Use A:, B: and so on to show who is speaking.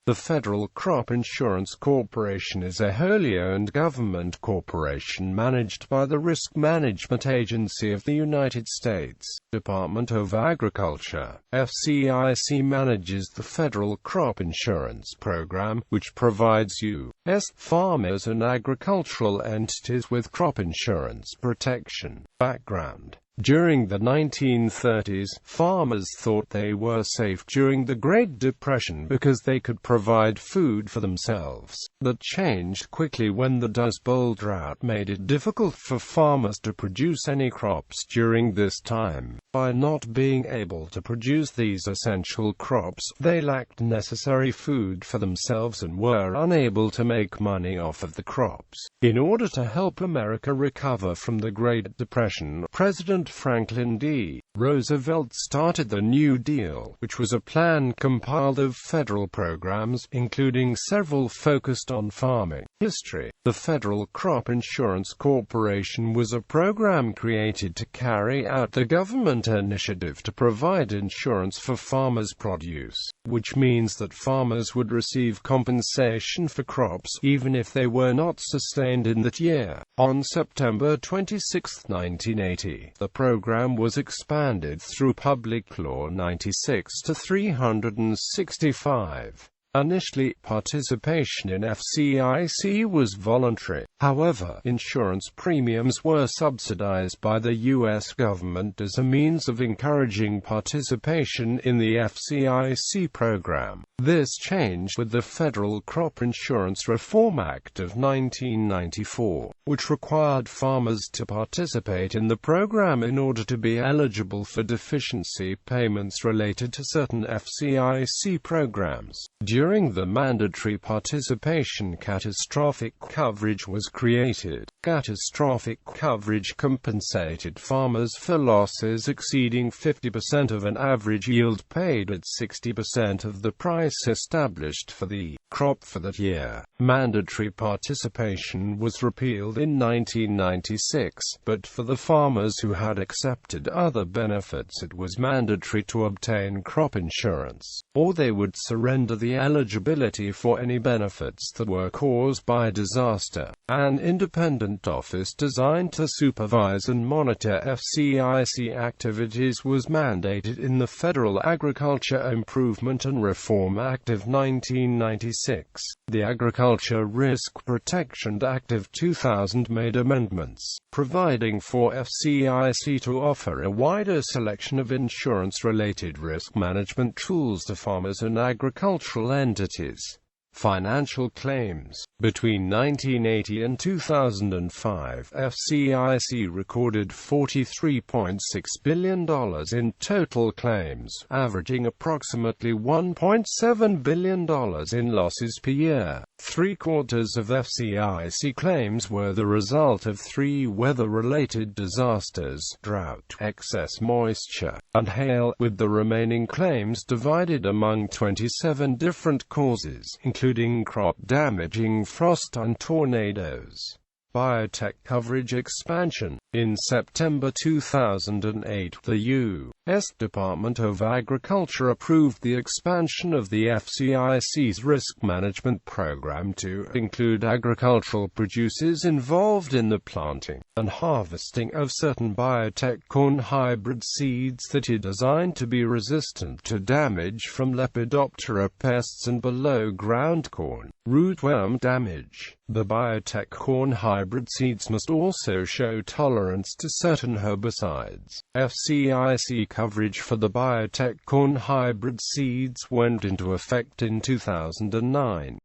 A: The Federal Crop Insurance Corporation is a wholly owned government corporation managed by the Risk Management Agency of the United States. Department of Agriculture, FCIC manages the Federal Crop Insurance Program, which provides U.S. farmers and agricultural entities with crop insurance protection. Background: during the 1930s, farmers thought they were safe during the Great Depression because they could provide food for themselves. That changed quickly when the Dust Bowl drought made it difficult for farmers to produce any crops during this time. By not being able to produce these essential crops, they lacked necessary food for themselves and were unable to make money off of the crops. In order to help America recover from the Great Depression, President Franklin D. Roosevelt started the New Deal, which was a plan compiled of federal programs, including several focused on farming. History: the Federal Crop Insurance Corporation was a program created to carry out the government initiative to provide insurance for farmers' produce, which means that farmers would receive compensation for crops, even if they were not sustained in that year. On September 26, 1980, the program was expanded through Public Law 96 to 365. Initially, participation in FCIC was voluntary. However, insurance premiums were subsidized by the U.S. government as a means of encouraging participation in the FCIC program. This changed with the Federal Crop Insurance Reform Act of 1994, which required farmers to participate in the program in order to be eligible for deficiency payments related to certain FCIC programs. During the mandatory participation, catastrophic coverage was created. Catastrophic coverage compensated farmers for losses exceeding 50% of an average yield paid at 60% of the price established for the crop for that year. Mandatory participation was repealed in 1996, but for the farmers who had accepted other benefits, it was mandatory to obtain crop insurance, or they would surrender the eligibility for any benefits that were caused by disaster. An independent office designed to supervise and monitor FCIC activities was mandated in the Federal Agriculture Improvement and Reform Act of 1996. The Agriculture Risk Protection Act of 2000 made amendments, providing for FCIC to offer a wider selection of insurance-related risk management tools to farmers and agricultural entities. Financial claims: between 1980 and 2005, FCIC recorded $43.6 billion in total claims, averaging approximately $1.7 billion in losses per year. Three-quarters of FCIC claims were the result of three weather-related disasters: drought, excess moisture, and hail, with the remaining claims divided among 27 different causes, including crop-damaging frost and tornadoes. Biotech coverage expansion. In September 2008, the U.S. Department of Agriculture approved the expansion of the FCIC's risk management program to include agricultural producers involved in the planting and harvesting of certain biotech corn hybrid seeds that are designed to be resistant to damage from Lepidoptera pests and below-ground corn rootworm damage. The biotech corn hybrid seeds must also show tolerance to certain herbicides. FCIC coverage for the biotech corn hybrid seeds went into effect in 2009.